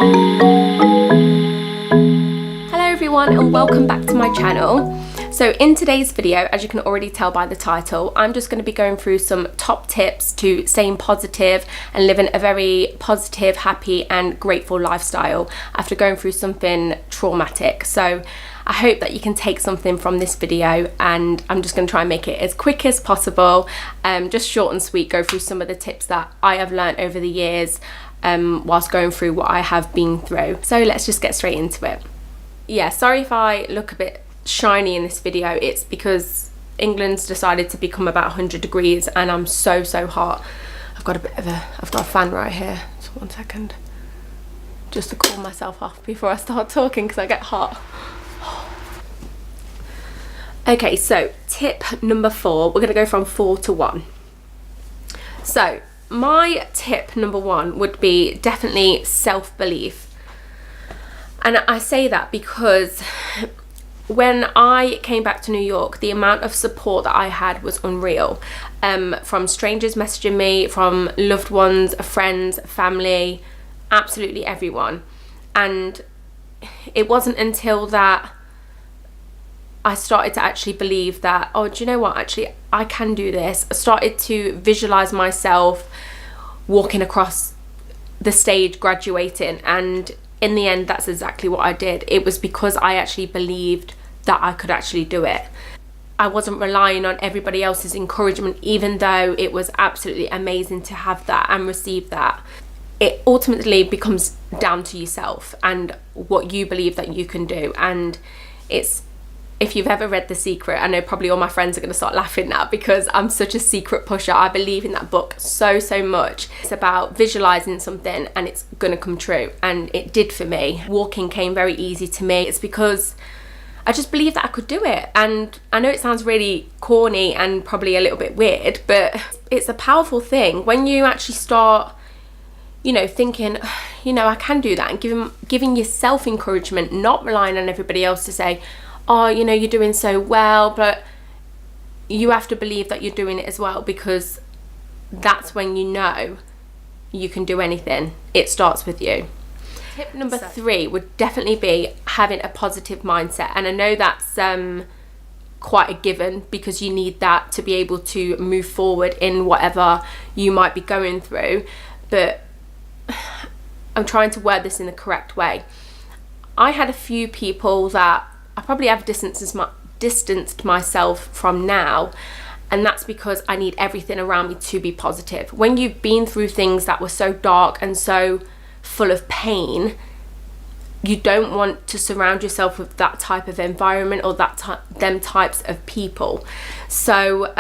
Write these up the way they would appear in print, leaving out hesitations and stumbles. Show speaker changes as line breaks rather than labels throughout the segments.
Hello everyone and welcome back to my channel. So in today's video, as you can already tell by the title, I'm just going to be going through some top tips to staying positive and living a very positive, happy and grateful lifestyle after going through something traumatic. So I hope that you can take something from this video, and I'm just going to try and make it as quick as possible, just short and sweet, go through some of the tips that I have learned over the years whilst going through what I have been through. So let's just get straight into it. Yeah, sorry if I look a bit shiny in this video. It's because England's decided to become about 100 degrees and I'm so hot. I've got a fan right here. Just 1 second, just to cool myself off before I start talking because I get hot. Okay, so tip number 4, we're going to go from 4 to 1. So my tip number 1 would be definitely self-belief. And I say that because when I came back to New York, the amount of support that I had was unreal. From strangers messaging me, from loved ones, friends, family, absolutely everyone. And it wasn't until that I started to actually believe that, oh, do you know what, actually I can do this. I started to visualize myself walking across the stage, graduating, and in the end that's exactly what I did. It was because I actually believed that I could actually do it. I wasn't relying on everybody else's encouragement, even though it was absolutely amazing to have that and receive that. It ultimately becomes down to yourself and what you believe that you can do. And it's, if you've ever read The Secret, I know probably all my friends are going to start laughing now because I'm such a secret pusher. I believe in that book so much. It's about visualizing something and it's going to come true, and it did for me. Walking came very easy to me. It's because I just believed that I could do it. And I know it sounds really corny and probably a little bit weird, but it's a powerful thing when you actually start, you know, thinking, you know, I can do that, and giving yourself encouragement, not relying on everybody else to say, oh, you know, you're doing so well, but you have to believe that you're doing it as well, because that's when you know you can do anything. It starts with you. Tip number 3 would definitely be having a positive mindset, and I know that's quite a given because you need that to be able to move forward in whatever you might be going through, but I'm trying to word this in the correct way. I had a few people that I probably have distanced myself from now, and that's because I need everything around me to be positive. When you've been through things that were so dark and so full of pain, you don't want to surround yourself with that type of environment or them types of people. So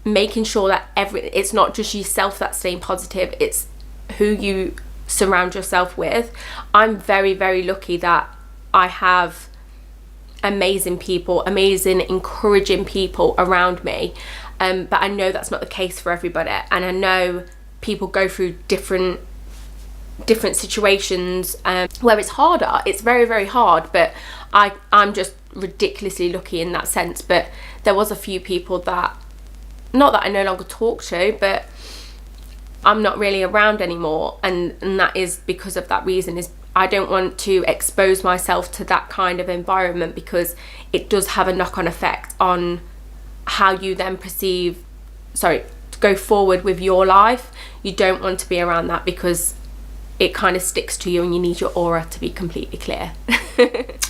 making sure that it's not just yourself that's staying positive, it's who you surround yourself with. I'm very lucky that I have amazing people, amazing encouraging people around me, but I know that's not the case for everybody, and I know people go through different situations where it's harder. It's very hard, but I'm just ridiculously lucky in that sense. But there was a few people that, not that I no longer talk to, but I'm not really around anymore, and that is because of that reason. Is I don't want to expose myself to that kind of environment, because it does have a knock-on effect on how you then go forward with your life. You don't want to be around that because it kind of sticks to you and you need your aura to be completely clear.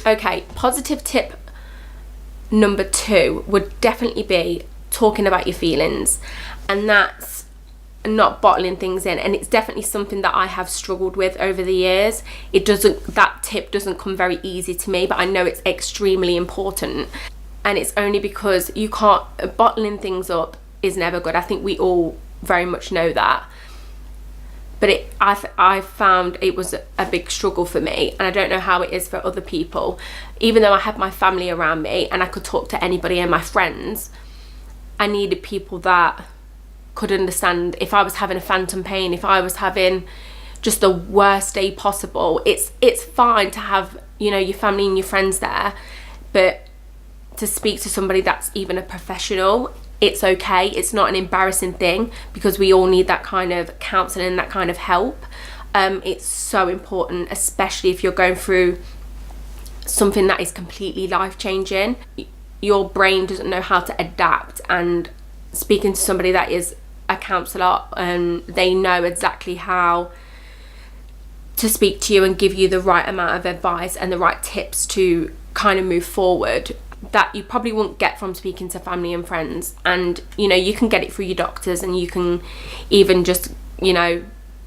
Okay, positive tip number 2 would definitely be talking about your feelings, and that's not bottling things in. And it's definitely something that I have struggled with over the years. That tip doesn't come very easy to me, but I know it's extremely important, and it's only because you can't, bottling things up is never good. I think we all very much know that, but I found it was a big struggle for me, and I don't know how it is for other people. Even though I had my family around me and I could talk to anybody and my friends, I needed people that could understand if I was having a phantom pain, if I was having just the worst day possible. It's fine to have, you know, your family and your friends there, but to speak to somebody that's even a professional, it's okay. It's not an embarrassing thing, because we all need that kind of counselling, that kind of help. It's so important, especially if you're going through something that is completely life-changing. Your brain doesn't know how to adapt, and speaking to somebody that is a counsellor, they know exactly how to speak to you and give you the right amount of advice and the right tips to kind of move forward, that you probably won't get from speaking to family and friends. And you know, you can get it through your doctors, and you can even just, you know,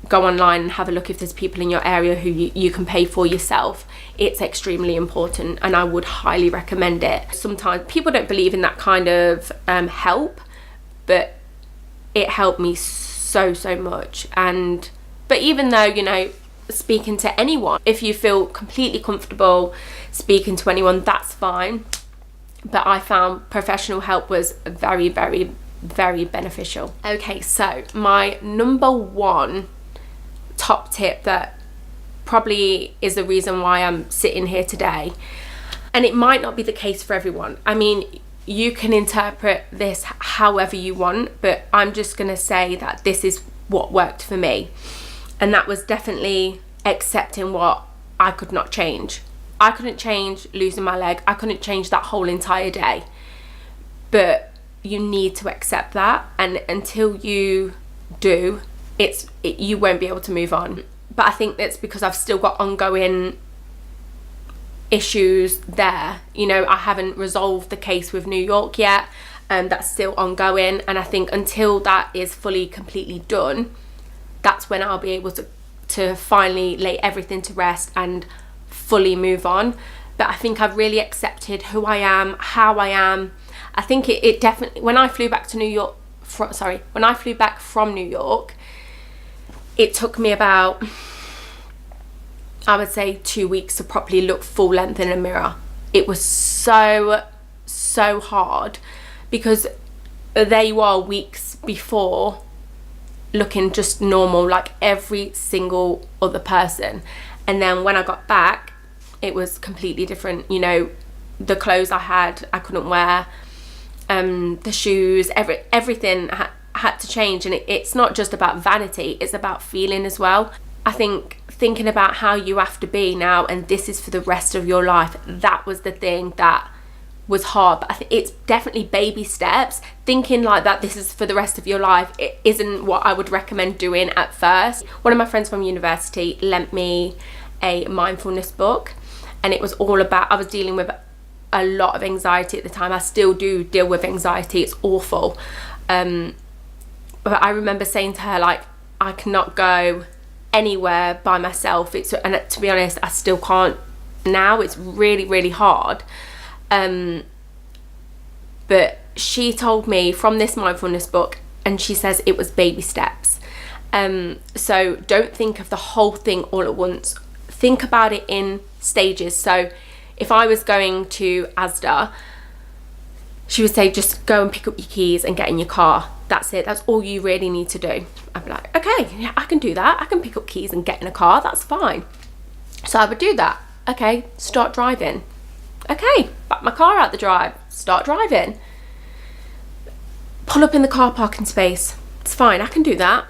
go online and have a look if there's people in your area who you can pay for yourself. It's extremely important, and I would highly recommend it. Sometimes people don't believe in that kind of help, but it helped me so much. But even though, you know, speaking to anyone, if you feel completely comfortable speaking to anyone, that's fine, but I found professional help was very beneficial. Okay, so my number one top tip that probably is the reason why I'm sitting here today, and it might not be the case for everyone. I mean, you can interpret this however you want, but I'm just gonna say that this is what worked for me, and that was definitely accepting what I could not change. I couldn't change losing my leg. I couldn't change that whole entire day, but you need to accept that, and until you do, you won't be able to move on. But I think that's because I've still got ongoing issues there. You know, I haven't resolved the case with New York yet, and that's still ongoing, and I think until that is fully completely done, that's when I'll be able to finally lay everything to rest and fully move on. But I think I've really accepted who I am, how I am. I think it definitely, when I flew back to New York, when I flew back from New York, it took me about, I would say, 2 weeks to properly look full length in a mirror. It was so hard, because there you are weeks before looking just normal like every single other person, and then when I got back, it was completely different. You know, the clothes I had, I couldn't wear, the shoes, everything had to change. And it's not just about vanity, it's about feeling as well. I think thinking about how you have to be now, and this is for the rest of your life, that was the thing that was hard. But I think it's definitely baby steps. Thinking like that, this is for the rest of your life, it isn't what I would recommend doing at first. One of my friends from university lent me a mindfulness book, and it was all about, I was dealing with a lot of anxiety at the time. I still do deal with anxiety, it's awful. But I remember saying to her, like, I cannot go anywhere by myself. And to be honest, I still can't now. It's really hard. But she told me from this mindfulness book, and she says it was baby steps. So don't think of the whole thing all at once. Think about it in stages. So if I was going to Asda, she would say, just go and pick up your keys and get in your car. That's it. That's all you really need to do. I'd be like, okay, yeah, I can do that. I can pick up keys and get in a car. That's fine. So I would do that. Okay, start driving. Okay, back my car out the drive. Start driving. Pull up in the car parking space. It's fine. I can do that.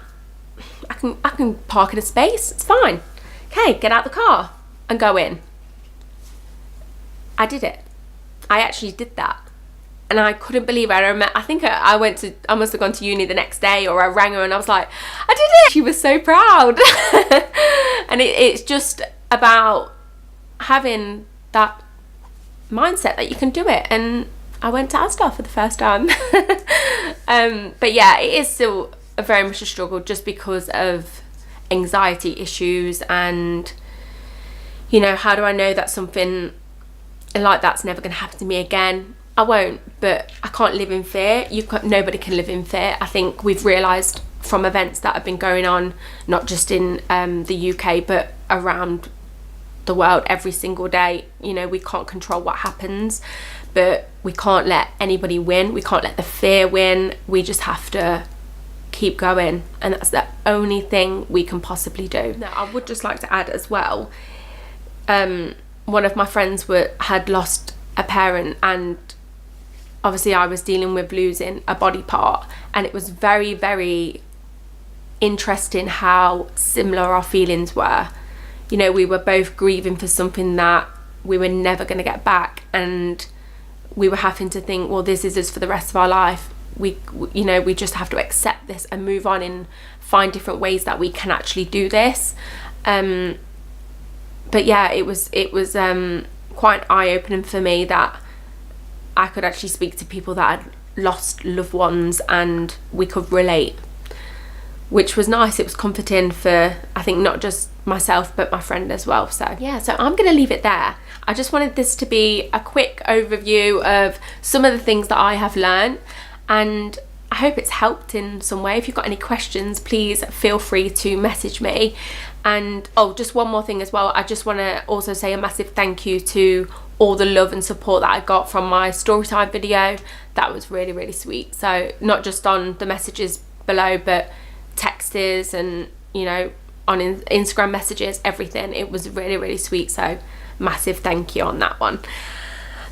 I can park in a space. It's fine. Okay, get out the car and go in. I did it. I actually did that. And I couldn't believe it. I think I must have gone to uni the next day, or I rang her and I was like, I did it. She was so proud. And it's just about having that mindset that you can do it. And I went to Asda for the first time. But yeah, it is still very much a struggle, just because of anxiety issues. And, you know, how do I know that something like that's never going to happen to me again? I won't, but I can't live in fear. Nobody can live in fear. I think we've realised from events that have been going on, not just in the UK, but around the world every single day. You know, we can't control what happens, but we can't let anybody win. We can't let the fear win. We just have to keep going, and that's the only thing we can possibly do. Now, I would just like to add as well, one of my friends had lost a parent, and obviously I was dealing with losing a body part, and it was very interesting how similar our feelings were. You know, we were both grieving for something that we were never going to get back, and we were having to think, well, this is us for the rest of our life. We just have to accept this and move on and find different ways that we can actually do this. But yeah, it was quite eye-opening for me that I could actually speak to people that had lost loved ones and we could relate, which was nice. It was comforting for, I think, not just myself but my friend as well. So yeah, so I'm gonna leave it there. I just wanted this to be a quick overview of some of the things that I have learned, and I hope it's helped in some way. If you've got any questions, please feel free to message me. And oh, just one more thing as well, I just want to also say a massive thank you to all the love and support that I got from my storytime video. That was really, really sweet. So not just on the messages below, but texts and, you know, on Instagram messages, everything. It was really, really sweet. So massive thank you on that one.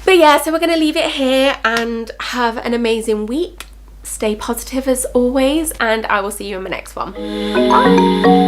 But yeah, so we're going to leave it here and have an amazing week. Stay positive as always, and I will see you in my next one. Bye.